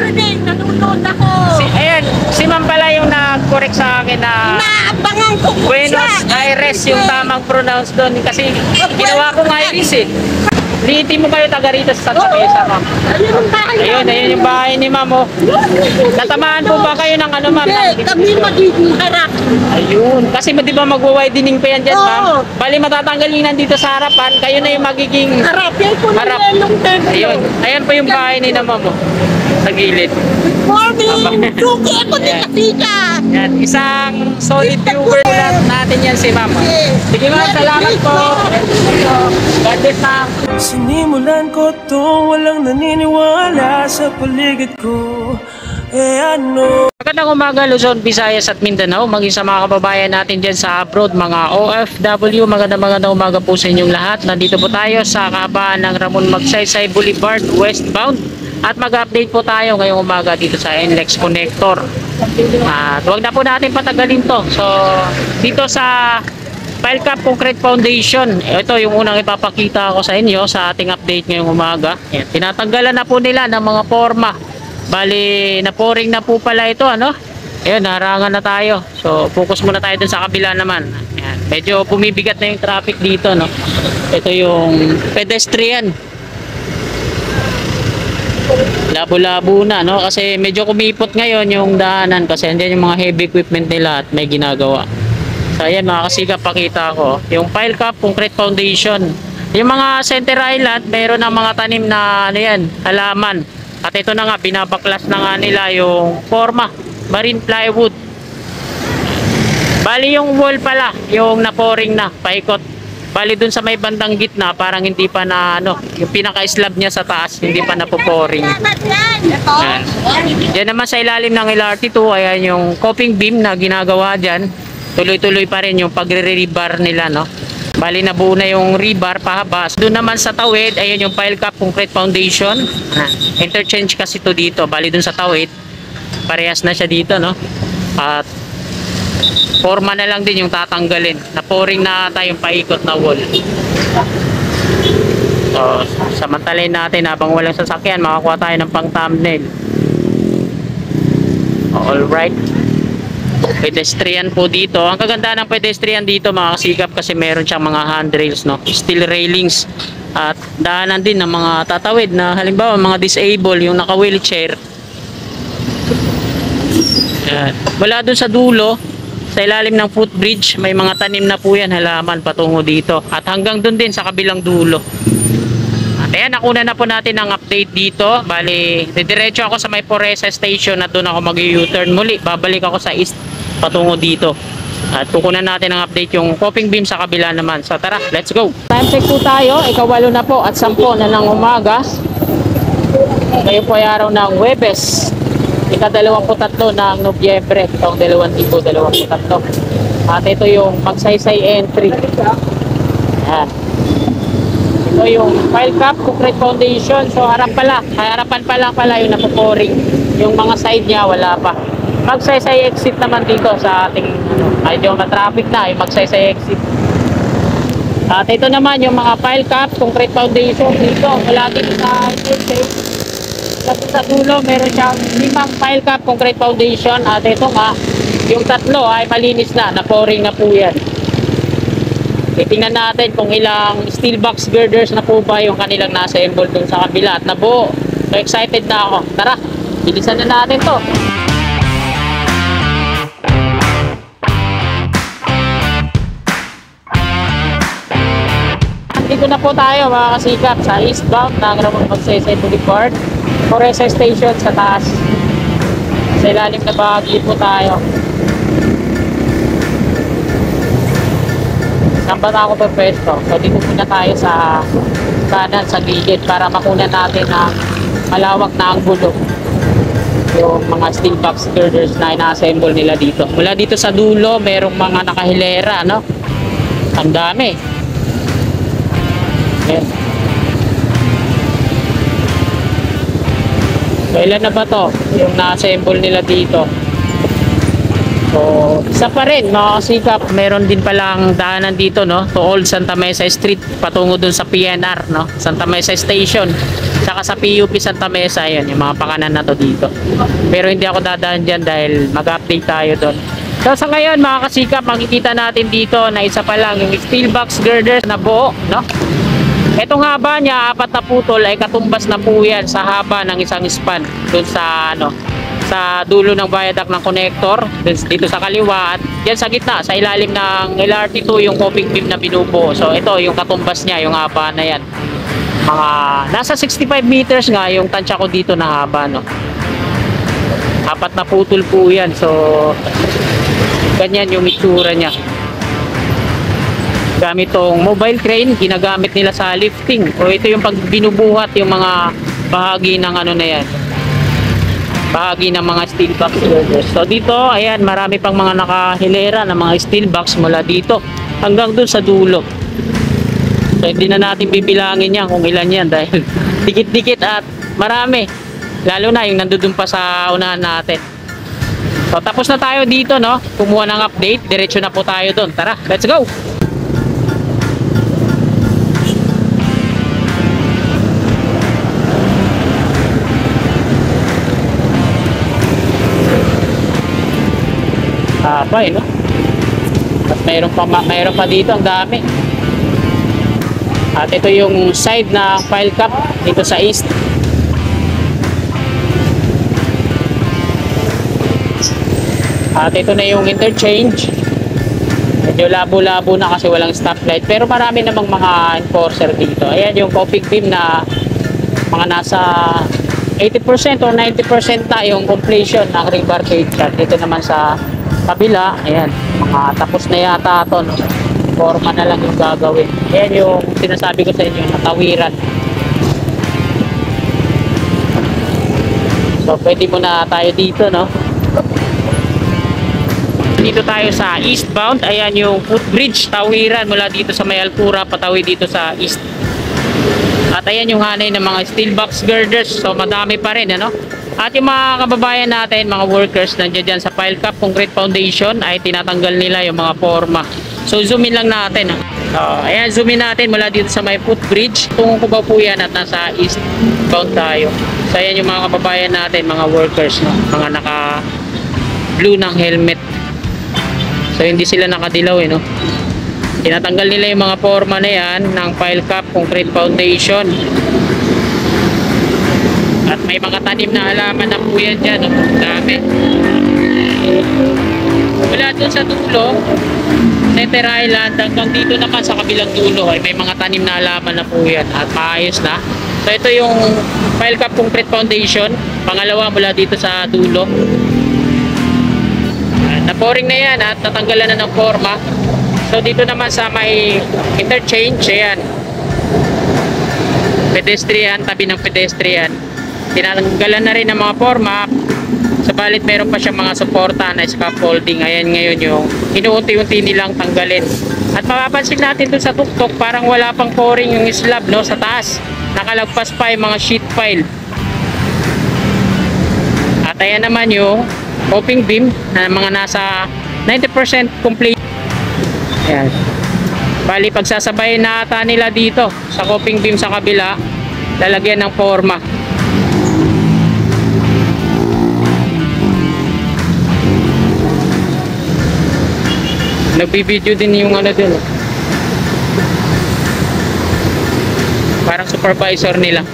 Siyempre din, nanonood ako. Ayan, si ma'am pala yung nag-correct sa akin na Naabangan ko po Buenos Aires yung tamang pronounce doon. Kasi ginawa ko nga Iris eh. Liitin mo kayo taga rito sa Santa Mesa, ma'am. Ayun ang bahay Ayun, ayun yung bahay ni ma'am, oh. Natamaan po ba kayo ng ano, ma'am? Hindi, kami magiging harap. Ayun. Kasi di ba magwa-widening pa yan dyan, ma'am? Oo. Bali matatanggal yung nandito sa harapan. Kayo na yung magiging Harap, yan po na harap. yung templo. Ayun. Ayan po yung bahay ni na ma'am, oh. Sa gilid. Good morning. Suki ako din Ayan. kasi ka. Yan. Isang solid viewer ulit natin yan si ma'am. Sige ma'am, salamat po. God bless, ma'am. Sinimulan ko to, walang naniniwala sa paligid ko. Ano? Magandang umaga Luzon, Visayas at Mindanao, maging sa mga kababayan natin dyan sa abroad, mga OFW, magandang umaga po sa inyong lahat. Nandito po tayo sa kahabaan ng Ramon Magsaysay Boulevard westbound at mag-update po tayo ngayong umaga dito sa NLEX Connector. At huwag na po natin patagalin to. So dito sa Pile Cap Concrete Foundation, ito yung unang ipapakita ko sa inyo sa ating update ngayong umaga. Yan, tinatanggalan na po nila ng mga forma. Bali, na-pouring na po pala ito, ano? Ayun, harangan na tayo. So, focus muna tayo dun sa kabila naman. Ayan, medyo bumibigat na yung traffic dito, no? Ito yung pedestrian. Labo-labo na, no? Kasi medyo kumipot ngayon yung daanan kasi andyan yung mga heavy equipment nila at may ginagawa. So, ayan, mga kasikap, pakita ko. Yung Pile Cap Concrete Foundation. Yung mga center island, mayroon ng mga tanim na, ano yan, halaman. At ito na nga, binabaklas na nga nila yung forma, marine plywood. Bali yung wall pala, yung na-pouring na, paikot. Bali dun sa may bandang gitna, parang hindi pa na, ano, yung pinaka-slab niya sa taas, hindi pa na-pouring. Yan. Diyan naman sa ilalim ng LRT2, ayan yung coping beam na ginagawa dyan. Tuloy-tuloy pa rin yung pagre-rebar nila, no? Bali nabuo na yung rebar pahabas. Doon naman sa tawid, ayun yung Pile Cap Concrete Foundation. Interchange kasi to dito. Bali doon sa tawid, parehas na siya dito, no? At forma na lang din yung tatanggalin. Na-pouring na ata yung paikot na wall. So, samantalin natin habang walang sasakyan, makakuha tayo ng pang thumbnail. Alright. Pedestrian po dito. Ang kagandahan ng pedestrian dito, mga kasikap, kasi meron siyang mga handrails, no? Steel railings at daanan din ng mga tatawid na halimbawa mga disable, yung naka-wheelchair. Yan. Wala dun sa dulo, sa ilalim ng footbridge, may mga tanim na po yan, halaman patungo dito. At hanggang dun din sa kabilang dulo. At ayan, nakuna na po natin ang update dito. Bali, didiretso ako sa may Poresa Station at doon ako mag-U-turn muli. Babalik ako sa east patungo dito. At kukunan natin ang update yung coping beam sa kabila naman. So tara, let's go. Time check po tayo. Ikawalo na po at 10 na ng umaga. Ngayon po ay araw ng Huwebes. Ika-23 ng Nobyembre taong 2023. At ito yung Magsaysay entry. Ayan. Ito yung Pile Cap Concrete Foundation. So harapan pa lang pala yung napupouring. Yung mga side niya wala pa. Magsaysay exit naman dito sa ating medyo na-traffic na yung Magsaysay exit. At ito naman yung mga Pile Cap Concrete Foundation dito. Wala dito sa interchange. Kasi sa dulo meron siyang 5 Pile Cap Concrete Foundation. At ito nga, yung tatlo ay malinis na. Na-pouring na po yan. Titingnan natin kung ilang steel box girders na po ba yung kanilang nasa-assemble dun sa kabila at nabuo. So excited na ako. Tara, bilisan na natin to. Dito na po tayo mga kasikap sa eastbound ng Ramon Magsaysay Boulevard. Poresa Station sa taas. Sa ilalim na bahagi po tayo. Saan ba na ako pwesto? So dito muna tayo sa kanan, sa gilid para makunan natin ang malawak na anggulo. Yung mga steel box girders na ina-assemble nila dito. Mula dito sa dulo, merong mga nakahilera, no? Ang dami. Ayan. So ilan na ba to? Yung na-assemble nila dito. So, isa pa rin mga kasikap, meron din palang daanan dito, no, to Old Santa Mesa Street patungo dun sa PNR, no, Santa Mesa Station, saka sa PUP Santa Mesa. Yan yung mga pakanan na to dito, pero hindi ako dadaan dyan dahil mag-update tayo doon. So sa ngayon mga kasikap, makikita natin dito na isa pa lang yung steel box girders na buo, no. Itong haba niya, 4 na putol, ay katumbas na po yan sa haba ng isang span dun sa ano, sa dulo ng viaduct ng connector dito sa kaliwa, at diyan sa gitna sa ilalim ng LRT2 yung coping beam na binubuo. So ito yung katumbas niya, yung haba na yan, mga nasa 65 meters nga yung tansya ko dito na haba, no. 4 na putol po yan. So ganyan yung itsura niya. Gamit tong mobile crane, ginagamit nila sa lifting, o ito yung pag binubuhat yung mga bahagi ng ano na yan, bahagi ng mga steel box girders. So dito, ayan, marami pang mga nakahilera ng mga steel box mula dito hanggang dun sa dulo. So hindi na natin bibilangin yan kung ilan yan dahil dikit-dikit at marami, lalo na yung nandun pa sa unahan natin. So tapos na tayo dito, no, kumuha ng update, diretso na po tayo dun. Tara, let's go! Pa, no? At mayroon pa dito, ang dami. At ito yung side na file cap dito sa east. At ito na yung interchange. Medyo labo-labo na kasi walang stoplight, pero marami namang mga enforcer dito. Ayan yung coping beam na mga nasa 80% or 90% na yung completion ng rebar cage. At dito naman sa kabila, ayan, tapos na yata ito, no? Forma na lang yung gagawin. Ayan yung sinasabi ko sa inyo, natawiran. So pwede muna tayo dito, no? Dito tayo sa eastbound. Ayan yung footbridge, tawiran mula dito sa may Alpura patawid dito sa east. At ayan yung hanay ng mga steel box girders. So madami pa rin, ano? At yung mga kababayan natin, mga workers nandiyan dyan sa pile cap concrete foundation, ay tinatanggal nila yung mga forma. So zoom in lang natin. Ayan, zoom in natin mula dito sa may footbridge. Tungo ko ba po yan at nasa eastbound tayo. So ayan yung mga kababayan natin, mga workers, no? Mga naka blue ng helmet. So hindi sila nakadilaw, no? Tinatanggal nila yung mga forma na yan ng pile cap concrete foundation. At may mga tanim na halaman na po yan dyan, no? Dami. Mula dun sa dulo, Center Island, hanggang dito naman sa kabilang dulo ay may mga tanim na halaman na po yan at maayos na. So ito yung pile cap concrete foundation, pangalawa mula dito sa dulo. Na-pouring na yan at natanggalan na ng forma. So dito naman sa may interchange, ayan, pedestrian, tabi ng pedestrian, tinanggalan na rin ng mga forma. Sabalit meron pa siyang mga suporta na scaffolding. Ayan ngayon yung inuunti-unti nilang tanggalin. At mapapansin natin dun sa tuktok, parang wala pang pouring yung slab, no, sa taas. Nakalagpas pa yung mga sheet pile. At ayan naman yung coping beam na mga nasa 90% complete. Ayan. Bali pagsasabay na ata nila dito sa coping beam sa kabila, lalagyan ng forma. Nagbibideo din yung ano dun, parang supervisor nila.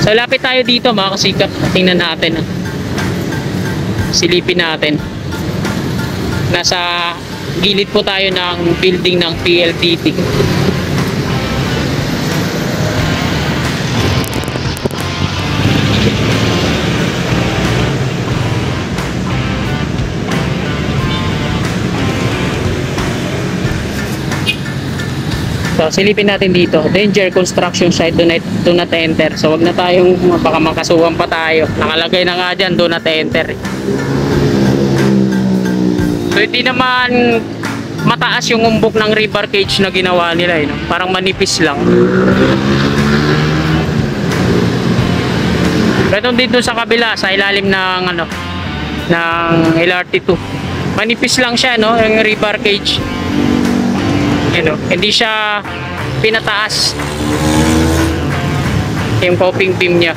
So lapit tayo dito mga kasikap. Tingnan natin, silipin natin. Nasa gilid po tayo ng building ng PLDT. So silipin natin dito, danger construction site, do not enter. So wag na tayong, baka makasuhan pa tayo. Nakalagay na nga dyan, do not enter. So hindi naman mataas yung umbok ng rebar cage na ginawa nila, no? Parang manipis lang. Pero dito sa kabila, sa ilalim ng ano, ng LRT2, Manipis lang siya, no? Yung rebar cage. Yun, no? Hindi siya pinataas. Yung coping beam niya.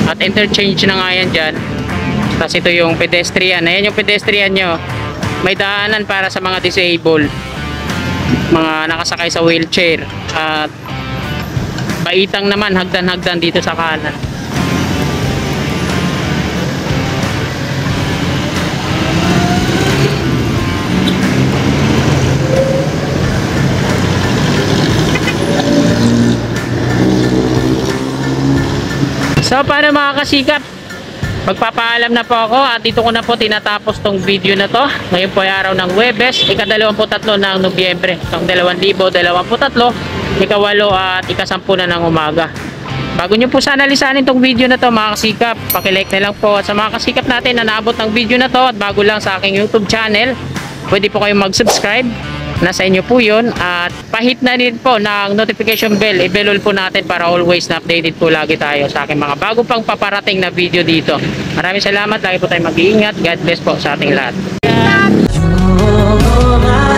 At interchange na nga yan dyan. Tapos ito yung pedestrian. Ayan yung pedestrian nyo. May daanan para sa mga disabled. Mga nakasakay sa wheelchair. At baitang naman, hagdan-hagdan dito sa kanan. So paano mga kasikap, magpapaalam na po ako at dito ko na po tinatapos tong video na to. Ngayon po ay araw ng Huwebes, ika-23 ng Nobyembre ng 2023, ika-8 at ika-10 na ng umaga. Bago nyo po sana lisanin tong video na to mga kasikap, pakilike na lang po. At sa mga kasikap natin na naabot ng video na to at bago lang sa aking YouTube channel, pwede po kayong mag-subscribe. Nasa inyo po yun. At pahit na din po ng notification bell. I-bell po natin para always na updated po lagi tayo sa aking mga bago pang paparating na video dito. Maraming salamat. Lagi po tayo mag-iingat. God bless po sa ating lahat. You're my